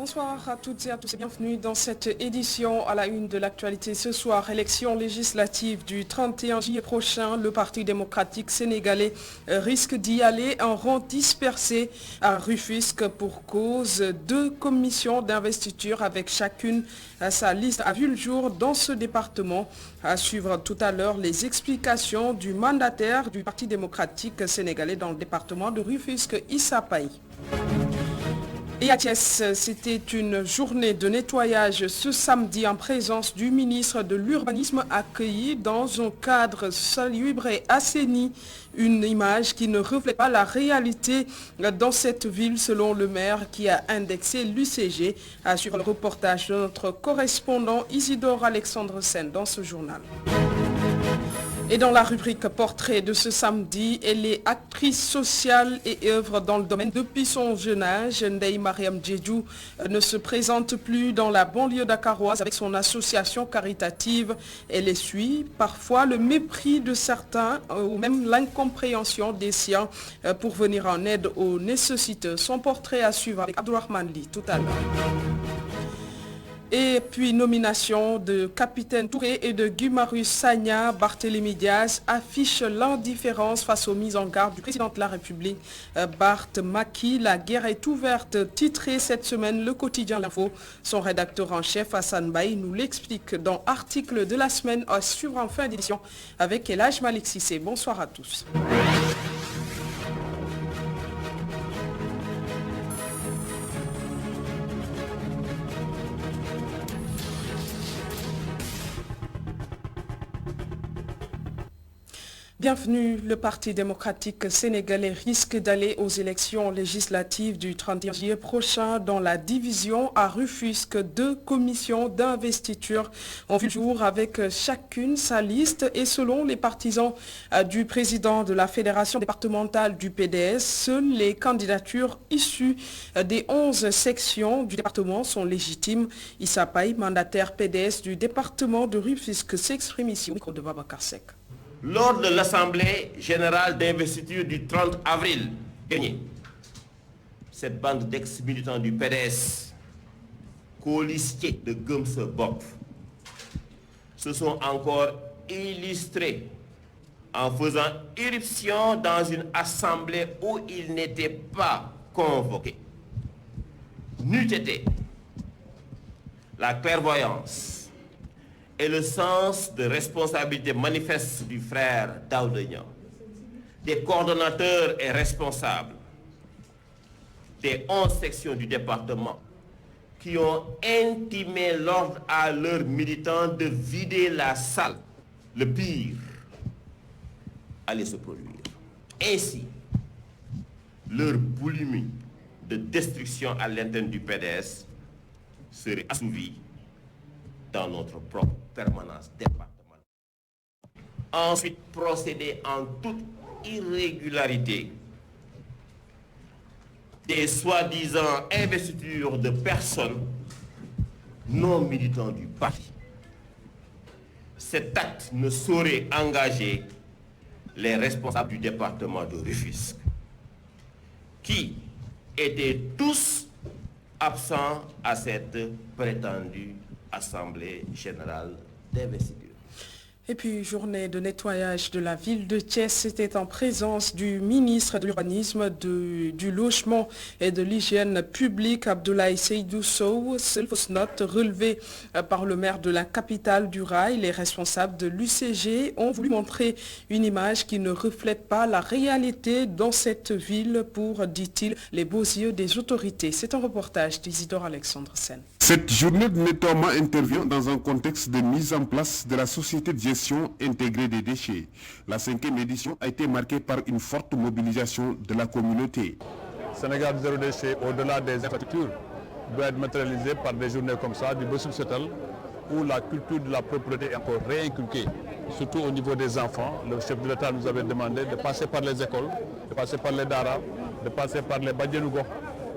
Bonsoir à toutes et à tous et bienvenue dans cette édition à la une de l'actualité. Ce soir, élection législative du 31 juillet prochain, le Parti démocratique sénégalais risque d'y aller en rang dispersé à Rufisque pour cause. 2 commissions d'investiture avec chacune sa liste a vu le jour dans ce département. À suivre tout à l'heure les explications du mandataire du Parti démocratique sénégalais dans le département de Rufisque, Issa Paye. Et à Thiès, c'était une journée de nettoyage ce samedi en présence du ministre de l'Urbanisme accueilli dans un cadre salubre et assaini. Une image qui ne reflète pas la réalité dans cette ville selon le maire qui a indexé l'UCG. Sur le reportage de notre correspondant Isidore Alexandre Sen dans ce journal. Et dans la rubrique portrait de ce samedi, elle est actrice sociale et œuvre dans le domaine depuis son jeune âge. Ndeye Mariam Djedjou ne se présente plus dans la banlieue dakaroise avec son association caritative. Elle essuie parfois le mépris de certains ou même l'incompréhension des siens pour venir en aide aux nécessiteux. Son portrait à suivre avec Abdourahmane Li tout à l'heure. Et puis nomination de Capitaine Touré et de Guimarães Sagna, Barthélémy Diaz affiche l'indifférence face aux mises en garde du président de la République, Bart Maki. La guerre est ouverte, titré cette semaine le quotidien L'Info. Son rédacteur en chef, Hassan Baye, nous l'explique dans article de la semaine à suivre en fin d'édition avec Elhaj Malik Sissé. Bonsoir à tous. Bienvenue, le Parti démocratique sénégalais risque d'aller aux élections législatives du 31 juillet prochain dans la division à Rufisque. 2 commissions d'investiture ont vu le jour avec chacune sa liste et selon les partisans du président de la fédération départementale du PDS, seules les candidatures issues des 11 sections du département sont légitimes. Issa Paye, mandataire PDS du département de Rufisque, s'exprime ici au micro de Babacar Seck. Lors de l'Assemblée générale d'investiture du 30 avril dernier, cette bande d'ex-militants du PDS, colistiers de Gumse Bop, se sont encore illustrés en faisant irruption dans une assemblée où ils n'étaient pas convoqués. N'eût été la clairvoyance et le sens de responsabilité manifeste du frère Daouda Niang, des coordonnateurs et responsables des 11 sections du département qui ont intimé l'ordre à leurs militants de vider la salle, le pire allait se produire. Ainsi, leur boulimie de destruction à l'intérieur du PDS serait assouvie dans notre propre permanence départementale. Ensuite, procéder en toute irrégularité des soi-disant investitures de personnes non militantes du parti. Cet acte ne saurait engager les responsables du département de Rufisque, qui étaient tous absents à cette prétendue Assemblée générale d'investiture. Et puis, journée de nettoyage de la ville de Thiès, c'était en présence du ministre de l'Urbanisme, du Logement et de l'Hygiène publique, Abdoulaye Seydou Sow. Seule fausse note relevée par le maire de la capitale du rail. Les responsables de l'UCG ont voulu montrer une image qui ne reflète pas la réalité dans cette ville pour, dit-il, les beaux yeux des autorités. C'est un reportage d'Isidore Alexandre Sen. Cette journée de nettoiement intervient dans un contexte de mise en place de la société de gestion intégrée des déchets. La 5e édition a été marquée par une forte mobilisation de la communauté. Sénégal zéro déchet, au-delà des infrastructures, doit être matérialisé par des journées comme ça, du Bossul Setal, où la culture de la propreté est encore réinculquée, surtout au niveau des enfants. Le chef de l'État nous avait demandé de passer par les écoles, de passer par les daras, de passer par les Badjanougos,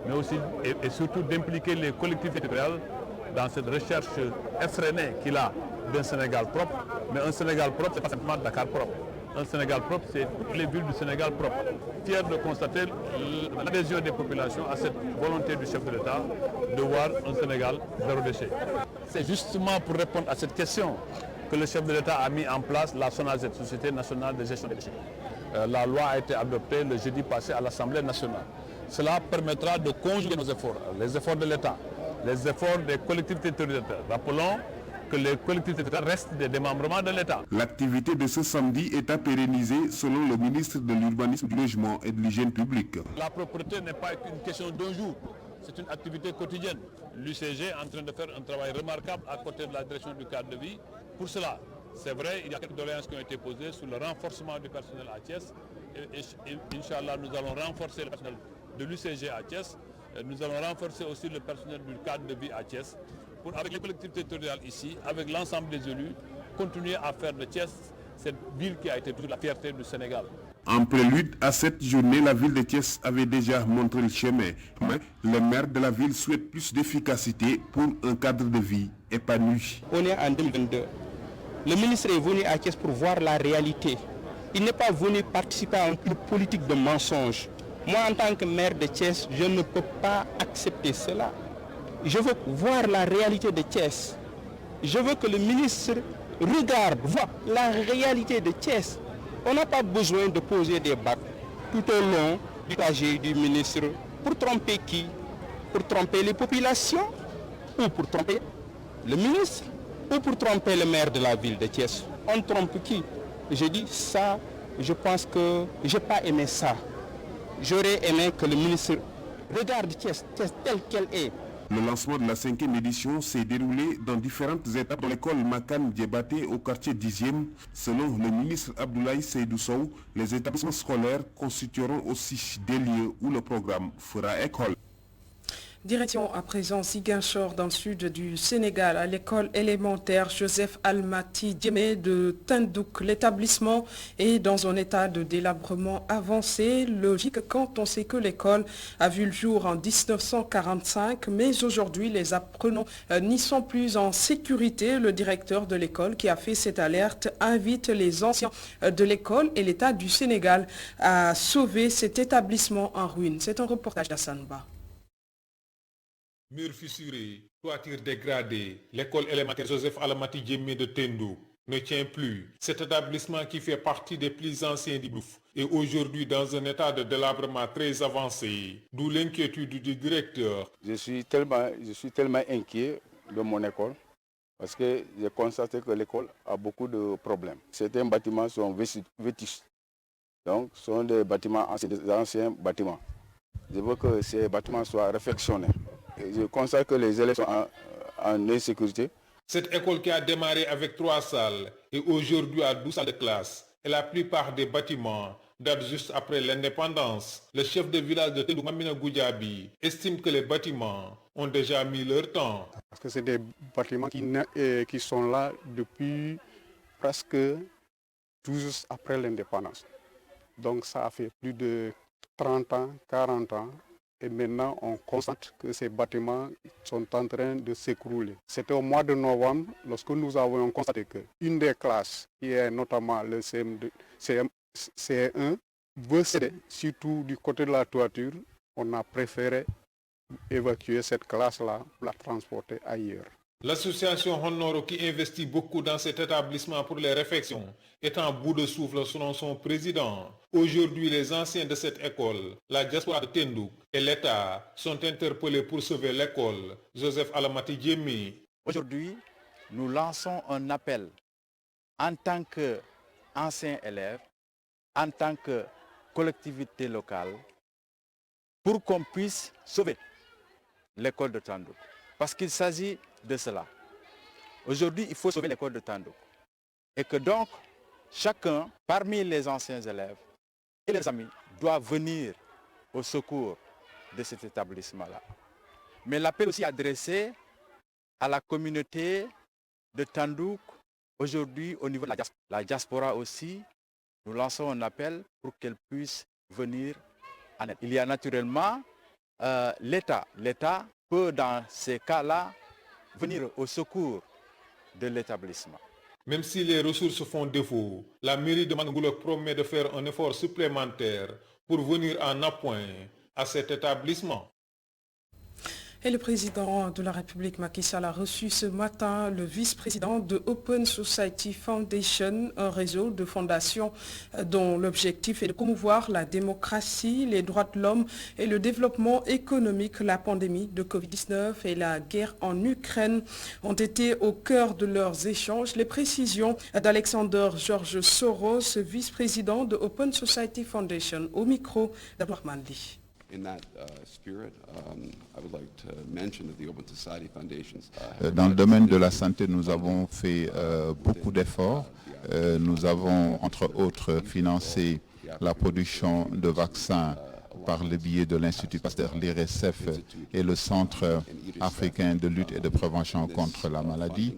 mais aussi et surtout d'impliquer les collectivités territoriales dans cette recherche effrénée qu'il a d'un Sénégal propre. Mais un Sénégal propre, c'est pas simplement Dakar propre. un Sénégal propre, c'est toutes les villes du Sénégal propre. Fier de constater l'adhésion des populations à cette volonté du chef de l'État de voir un Sénégal zéro déchet. C'est justement pour répondre à cette question que le chef de l'État a mis en place la SONAGED, Société nationale de gestion des déchets. La loi a été adoptée le jeudi passé à l'Assemblée nationale. Cela permettra de conjuguer nos efforts, les efforts de l'État, les efforts des collectivités territoriales. Rappelons que les collectivités territoriales restent des démembrements de l'État. L'activité de ce samedi est à pérenniser selon le ministre de l'Urbanisme, du Logement et de l'Hygiène publique. La propreté n'est pas une question d'un jour, c'est une activité quotidienne. L'UCG est en train de faire un travail remarquable à côté de la direction du cadre de vie. Pour cela, c'est vrai, il y a quelques doléances qui ont été posées sur le renforcement du personnel à Thiès. Et Inch'Allah, nous allons renforcer le personnel de l'UCG à Thiès. Nous allons renforcer aussi le personnel du cadre de vie à Thiès pour, avec les collectivités territoriales ici, avec l'ensemble des élus, continuer à faire de Thiès cette ville qui a été toujours la fierté du Sénégal. En prélude à cette journée, la ville de Thiès avait déjà montré le chemin. Mais le maire de la ville souhaite plus d'efficacité pour un cadre de vie épanoui. On est en 2022. Le ministre est venu à Thiès pour voir la réalité. Il n'est pas venu participer à une politique de mensonge. Moi, en tant que maire de Thiès, je ne peux pas accepter cela. Je veux voir la réalité de Thiès. Je veux que le ministre regarde, voit la réalité de Thiès. On n'a pas besoin de poser des bacs tout au long du trajet du ministre. Pour tromper qui? Pour tromper les populations? Ou pour tromper le ministre? Ou pour tromper le maire de la ville de Thiès? On trompe qui? Je dis ça, je pense que je n'ai pas aimé ça. J'aurais aimé que le ministre regarde Thiès telle qu'elle est. Le lancement de la 5e édition s'est déroulé dans différentes étapes de l'école Makan Diabaté au quartier 10e. Selon le ministre Abdoulaye Seydou Sow, les établissements scolaires constitueront aussi des lieux où le programme fera école. Direction à présent Ziguinchor dans le sud du Sénégal à l'école élémentaire Joseph Almati Diémé de Tindouk. L'établissement est dans un état de délabrement avancé, logique quand on sait que l'école a vu le jour en 1945, mais aujourd'hui les apprenants n'y sont plus en sécurité. Le directeur de l'école qui a fait cette alerte invite les anciens de l'école et l'État du Sénégal à sauver cet établissement en ruine. C'est un reportage d'Hassan Ba. Murs fissurés, toitures dégradées, l'école élémentaire Joseph Almati Diémé de Tindouk ne tient plus. Cet établissement qui fait partie des plus anciens du Bouf est aujourd'hui dans un état de délabrement très avancé, d'où l'inquiétude du directeur. Je suis tellement inquiet de mon école parce que j'ai constaté que l'école a beaucoup de problèmes. Certains bâtiments sont vétustes, donc ce sont des bâtiments, des anciens bâtiments. Je veux que ces bâtiments soient réfectionnés. Je constate que les élèves sont en insécurité. Cette école qui a démarré avec 3 salles et aujourd'hui a 12 salles de classe et la plupart des bâtiments datent juste après l'indépendance. Le chef de village de Tindouk, Mamina Goudjabi, estime que les bâtiments ont déjà mis leur temps. Parce que c'est des bâtiments qui sont là depuis presque 12 après l'indépendance. Donc ça a fait plus de 30 ans, 40 ans. Et maintenant, on constate que ces bâtiments sont en train de s'écrouler. C'était au mois de novembre, lorsque nous avons constaté qu'une des classes, qui est notamment le CM1, veut céder, surtout du côté de la toiture. On a préféré évacuer cette classe-là pour la transporter ailleurs. L'association Honoro qui investit beaucoup dans cet établissement pour les réfections est en bout de souffle selon son président. Aujourd'hui, les anciens de cette école, la diaspora de Tindouk et l'État sont interpellés pour sauver l'école Joseph Almati Diémé. Aujourd'hui, nous lançons un appel en tant qu'anciens élèves, en tant que collectivité locale, pour qu'on puisse sauver l'école de Tindouk. Parce qu'il s'agit de cela. Aujourd'hui, il faut sauver l'école de Tindouk. Et que donc, chacun, parmi les anciens élèves et les amis, doit venir au secours de cet établissement-là. Mais l'appel aussi adressé à la communauté de Tindouk, aujourd'hui au niveau de la diaspora aussi, nous lançons un appel pour qu'elle puisse venir en aide. Il y a naturellement l'État. L'État peut, dans ces cas-là, venir au secours de l'établissement. Même si les ressources font défaut, la mairie de Mangoulok promet de faire un effort supplémentaire pour venir en appoint à cet établissement. Et le président de la République, Macky Sall, a reçu ce matin le vice-président de Open Society Foundation, un réseau de fondations dont l'objectif est de promouvoir la démocratie, les droits de l'homme et le développement économique. La pandémie de Covid-19 et la guerre en Ukraine ont été au cœur de leurs échanges. Les précisions d'Alexander George Soros, vice-président de Open Society Foundation, au micro d'Abdourahmane Ly. Dans le domaine de la santé, nous avons fait beaucoup d'efforts. Nous avons, entre autres, financé la production de vaccins par le biais de l'Institut Pasteur, l'IRSF et le Centre africain de lutte et de prévention contre la maladie.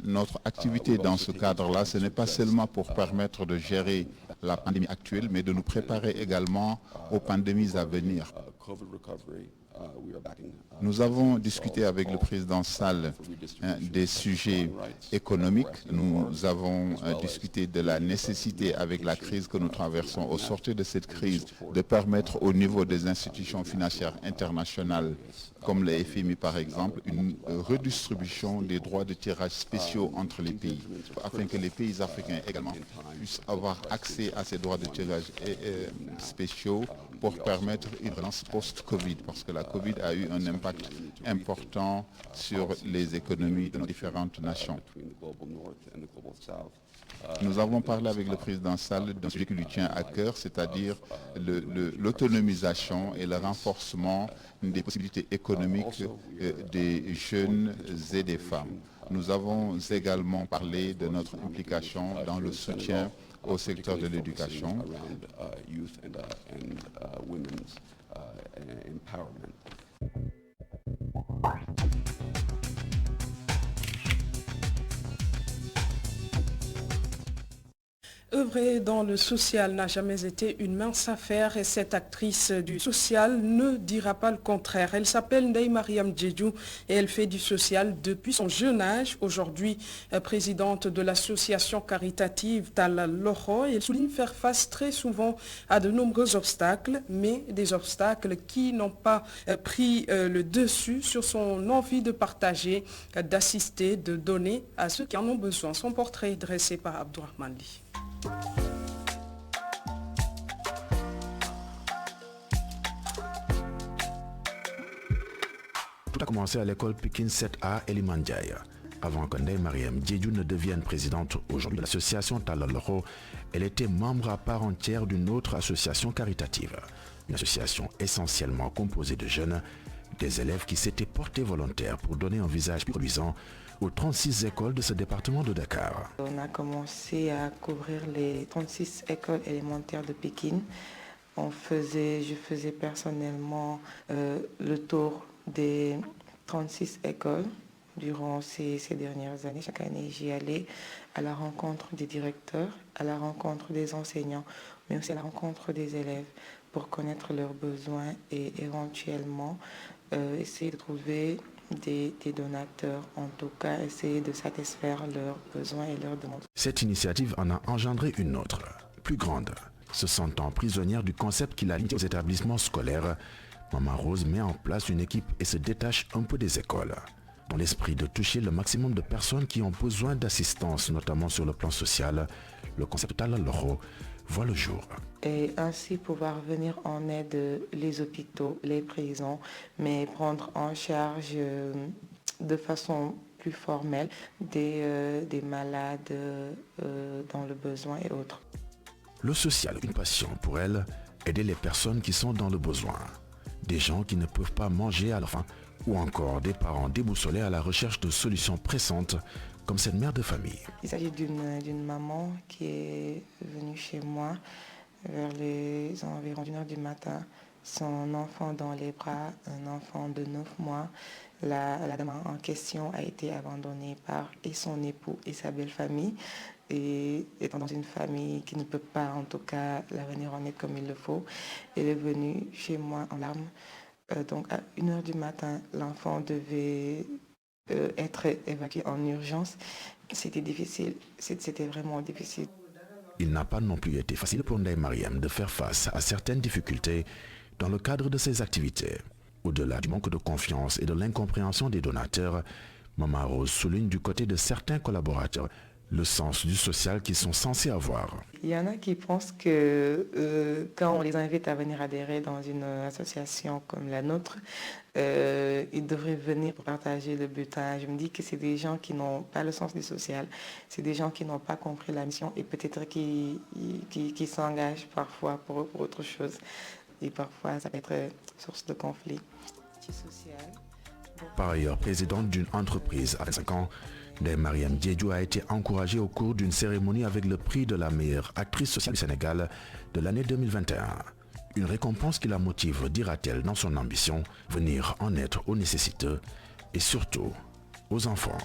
Notre activité dans ce cadre-là, ce n'est pas seulement pour permettre de gérer la pandémie actuelle, mais de nous préparer également aux pandémies à venir. Nous avons discuté avec le président Sall des sujets économiques. Nous avons discuté de la nécessité, avec la crise que nous traversons, au sortir de cette crise, de permettre au niveau des institutions financières internationales, comme le FMI par exemple, une redistribution des droits de tirage spéciaux entre les pays, afin que les pays africains également puissent avoir accès à ces droits de tirage spéciaux pour permettre une relance post-Covid, parce que la Covid a eu un impact important sur les économies de nos différentes nations. Nous avons parlé avec le président Sall d'un sujet qui lui tient à cœur, c'est-à-dire l'autonomisation et le renforcement des possibilités économiques des jeunes et des femmes. Nous avons également parlé de notre implication dans le soutien au secteur de l'éducation. Œuvrer dans le social n'a jamais été une mince affaire et cette actrice du social ne dira pas le contraire. Elle s'appelle Ndeye Mariam Diédhiou et elle fait du social depuis son jeune âge. Aujourd'hui, présidente de l'association caritative Talla Loxo, elle souligne faire face très souvent à de nombreux obstacles, mais des obstacles qui n'ont pas pris le dessus sur son envie de partager, d'assister, de donner à ceux qui en ont besoin. Son portrait est dressé par Abdourahmane Ly. Tout a commencé à l'école Pikine 7A Eliman Ndiaye. Avant que Ndeye Mariam Diédhiou ne devienne présidente aujourd'hui de l'association Talla Loxo, elle était membre à part entière d'une autre association caritative. Une association essentiellement composée de jeunes, des élèves qui s'étaient portés volontaires pour donner un visage plus reluisant aux 36 écoles de ce département de Dakar. On a commencé à couvrir les 36 écoles élémentaires de Pikine. Je faisais personnellement le tour des 36 écoles durant ces dernières années. Chaque année, j'y allais à la rencontre des directeurs, à la rencontre des enseignants, mais aussi à la rencontre des élèves pour connaître leurs besoins et éventuellement essayer de trouver des donateurs, en tout cas essayer de satisfaire leurs besoins et leurs demandes. Cette initiative en a engendré une autre, plus grande. Se sentant prisonnière du concept qui la limite aux établissements scolaires, Maman Rose met en place une équipe et se détache un peu des écoles, dans l'esprit de toucher le maximum de personnes qui ont besoin d'assistance, notamment sur le plan social. Le concept Talla Loxo voit le jour. Et ainsi pouvoir venir en aide les hôpitaux, les prisons, mais prendre en charge de façon plus formelle des malades dans le besoin et autres. Le social, une passion pour elle, aider les personnes qui sont dans le besoin. Des gens qui ne peuvent pas manger à leur faim ou encore des parents déboussolés à la recherche de solutions pressantes comme cette mère de famille. Il s'agit d'une maman qui est venue chez moi vers les environs 1h du matin, son enfant dans les bras, un enfant de 9 mois. La dame en question a été abandonnée par son époux et sa belle famille. Et étant dans une famille qui ne peut pas en tout cas la venir en aide comme il le faut, elle est venue chez moi en larmes Donc à 1h du matin, l'enfant devait être évacué en urgence. C'était difficile, c'était vraiment difficile. Il n'a pas non plus été facile pour Ndeye Mariam de faire face à certaines difficultés dans le cadre de ses activités. Au-delà du manque de confiance et de l'incompréhension des donateurs, Maman Rose souligne du côté de certains collaborateurs le sens du social qu'ils sont censés avoir. Il y en a qui pensent que quand on les invite à venir adhérer dans une association comme la nôtre, ils devraient venir pour partager le butin. Je me dis que c'est des gens qui n'ont pas le sens du social, c'est des gens qui n'ont pas compris la mission et peut-être qui s'engagent parfois pour autre chose. Et parfois, ça peut être source de conflit social. Par ailleurs, présidente d'une entreprise à 25 ans, Ndeye Mariam Diédhiou a été encouragée au cours d'une cérémonie avec le prix de la meilleure actrice sociale du Sénégal de l'année 2021. Une récompense qui la motive, dira-t-elle dans son ambition, venir en aide aux nécessiteux et surtout aux enfants.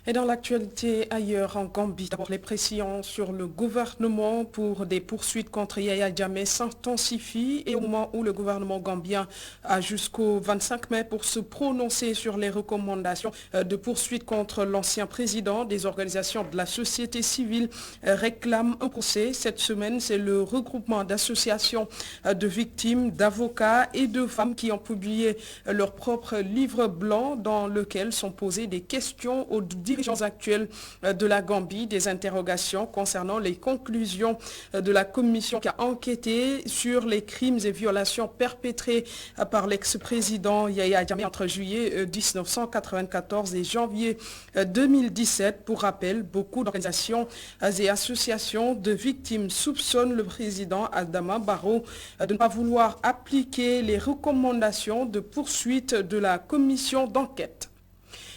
Et dans l'actualité ailleurs en Gambie, d'abord les pressions sur le gouvernement pour des poursuites contre Yaya Jammeh s'intensifient et au moment où le gouvernement gambien a jusqu'au 25 mai pour se prononcer sur les recommandations de poursuites contre l'ancien président, des organisations de la société civile réclament un procès. Cette semaine, c'est le regroupement d'associations de victimes, d'avocats et de femmes qui ont publié leur propre livre blanc dans lequel sont posées des questions aux dirigeants actuels de la Gambie, des interrogations concernant les conclusions de la commission qui a enquêté sur les crimes et violations perpétrés par l'ex-président Yaya Jammeh entre juillet 1994 et janvier 2017. Pour rappel, beaucoup d'organisations et associations de victimes soupçonnent le président Adama Barrow de ne pas vouloir appliquer les recommandations de poursuite de la commission d'enquête.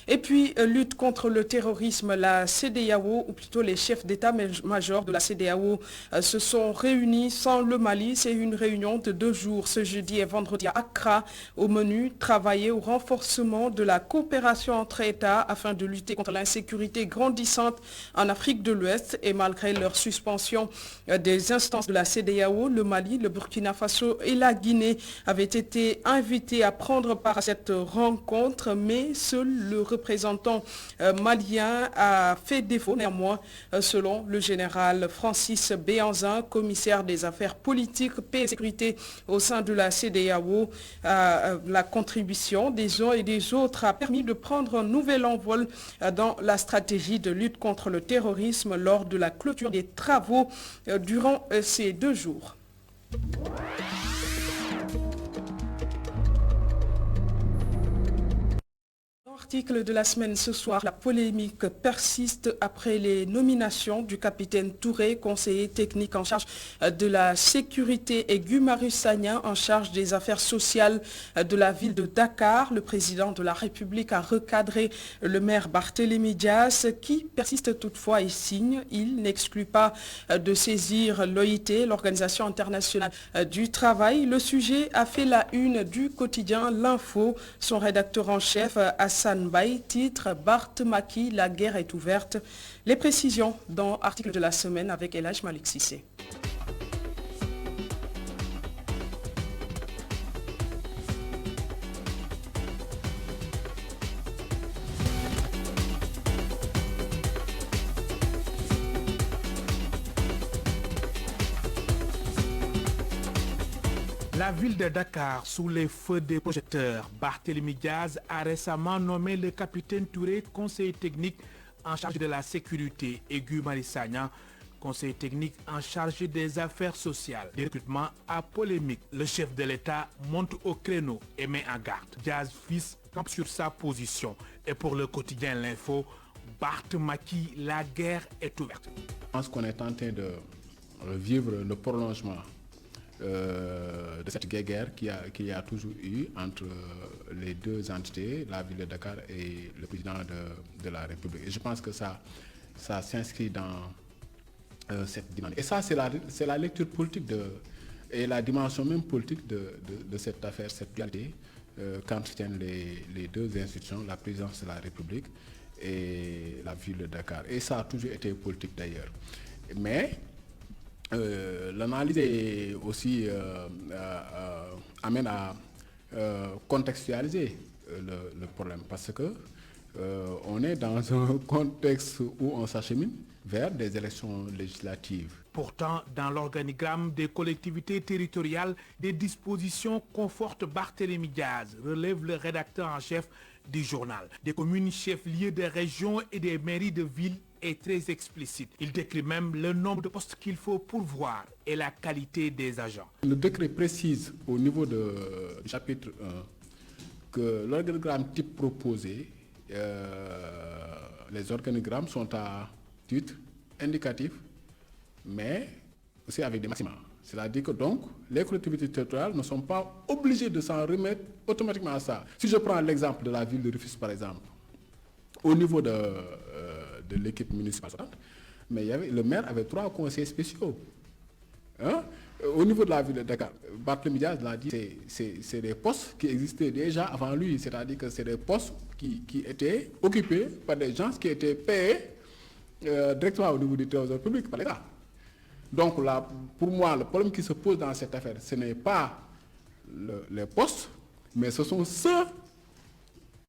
Et puis, lutte contre le terrorisme, la CEDEAO, ou plutôt les chefs d'état-major de la CEDEAO, se sont réunis sans le Mali. C'est une réunion de 2 jours, ce jeudi et vendredi à Accra. Au menu, travailler au renforcement de la coopération entre États afin de lutter contre l'insécurité grandissante en Afrique de l'Ouest. Et malgré leur suspension des instances de la CEDEAO, le Mali, le Burkina Faso et la Guinée avaient été invités à prendre part à cette rencontre, mais seul le représentant malien a fait défaut. Néanmoins, selon le général Francis Béanzin, commissaire des affaires politiques, paix et sécurité au sein de la CEDEAO, la contribution des uns et des autres a permis de prendre un nouvel envol dans la stratégie de lutte contre le terrorisme lors de la clôture des travaux durant ces 2 jours. Article de la semaine ce soir, la polémique persiste après les nominations du capitaine Touré, conseiller technique en charge de la sécurité, et Guy Marius Sagna en charge des affaires sociales de la ville de Dakar. Le président de la République a recadré le maire Barthélémy Dias qui persiste toutefois et signe. Il n'exclut pas de saisir l'OIT, l'Organisation internationale du travail. Le sujet a fait la une du quotidien L'Info. Son rédacteur en chef, Hassan Bay, titre Barth Maki, la guerre est ouverte. Les précisions dans l'article de la semaine avec El Hadj Malick Cissé. La ville de Dakar, sous les feux des projecteurs, Barthélémy Dias a récemment nommé le capitaine Touré conseiller technique en charge de la sécurité et Guy Marius Sagna, conseiller technique en charge des affaires sociales. Des recrutements à polémique. Le chef de l'État monte au créneau et met en garde. Dias fils campe sur sa position. Et pour le quotidien L'Info, Barth Maki, la guerre est ouverte. Je pense qu'on est en train de vivre le prolongement de cette guerre qu'il y a toujours eu entre les deux entités, la ville de Dakar et le président de la République. Et je pense que ça s'inscrit dans cette dimension. Et ça, c'est la lecture politique et la dimension même politique de cette affaire, cette dualité qu'entretiennent les deux institutions, la présidence de la République et la ville de Dakar. Et ça a toujours été politique d'ailleurs. Mais l'analyse est aussi amène à contextualiser le problème parce que on est dans un contexte où on s'achemine vers des élections législatives. Pourtant, dans l'organigramme des collectivités territoriales, des dispositions confortent Barthélémy Diaz, relève le rédacteur en chef du journal. Des communes chefs-lieux des régions et des mairies de villes est très explicite. Il décrit même le nombre de postes qu'il faut pourvoir et la qualité des agents. Le décret précise au niveau du chapitre 1 que l'organigramme type proposé, les organigrammes sont à titre indicatif, mais aussi avec des maxima. C'est-à-dire que donc, les collectivités territoriales ne sont pas obligées de s'en remettre automatiquement à ça. Si je prends l'exemple de la ville de Rufisque, par exemple, au niveau de l'équipe municipale, mais le maire avait 3 conseillers spéciaux. Hein? Au niveau de la ville de Dakar, Barthélémy Diaz l'a dit, c'est des postes qui existaient déjà avant lui, c'est-à-dire que c'est des postes qui étaient occupés par des gens qui étaient payés directement au niveau du trésor public par l'État. Donc là, pour moi, le problème qui se pose dans cette affaire, ce n'est pas les postes, mais ce sont ceux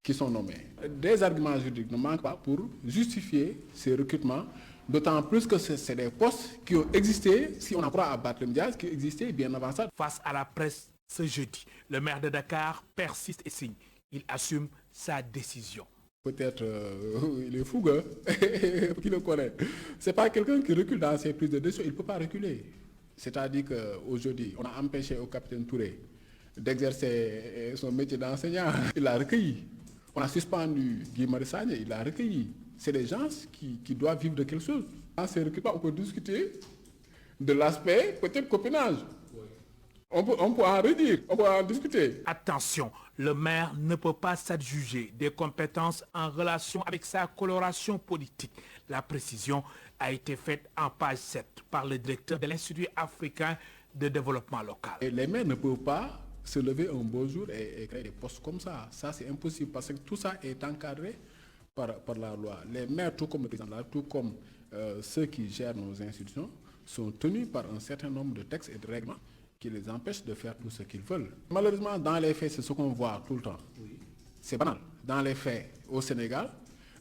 qui sont nommés. Des arguments juridiques ne manquent pas pour justifier ces recrutements, d'autant plus que c'est des postes qui ont existé, si on en croit à Barthélémy Diaz, qui existaient bien avant ça. Face à la presse ce jeudi, le maire de Dakar persiste et signe. Il assume sa décision. Peut-être il est fougueux, qui le connaît. Ce n'est pas quelqu'un qui recule dans ses prises de décision, il ne peut pas reculer. C'est-à-dire qu'aujourd'hui, on a empêché au capitaine Touré d'exercer son métier d'enseignant. Il l'a recueilli. On a suspendu Guy Marius Sagna, il l'a recueilli. C'est des gens qui doivent vivre de quelque chose. Dans ces recrutements, on peut discuter de l'aspect peut-être copinage. On peut en redire, on peut en discuter. Attention, le maire ne peut pas s'adjuger des compétences en relation avec sa coloration politique. La précision a été faite en page 7 par le directeur de l'Institut africain de développement local. Et les maires ne peuvent pas se lever un beau jour et créer des postes comme ça. Ça, c'est impossible parce que tout ça est encadré par la loi. Les maires, tout comme le président, tout comme ceux qui gèrent nos institutions, sont tenus par un certain nombre de textes et de règlements qui les empêchent de faire tout ce qu'ils veulent. Malheureusement, dans les faits, c'est ce qu'on voit tout le temps. Oui. C'est banal. Dans les faits, au Sénégal,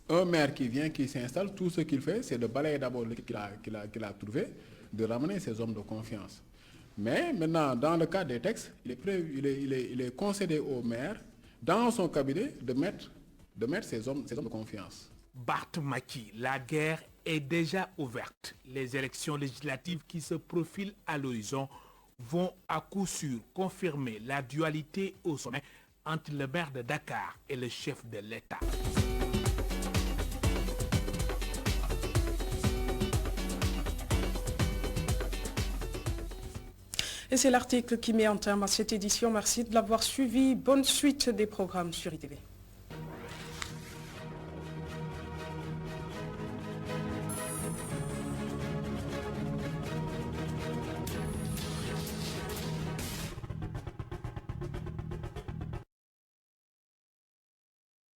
un maire qui vient, qui s'installe, tout ce qu'il fait, c'est de balayer d'abord l'équipe qu'il a trouvé, de ramener ses hommes de confiance. Mais maintenant, dans le cas des textes, il est concédé au maire, dans son cabinet, de mettre ses hommes de confiance. Barthélémy, la guerre est déjà ouverte. Les élections législatives qui se profilent à l'horizon vont à coup sûr confirmer la dualité au sommet entre le maire de Dakar et le chef de l'État. Et c'est l'article qui met en terme à cette édition. Merci de l'avoir suivi. Bonne suite des programmes sur ITV.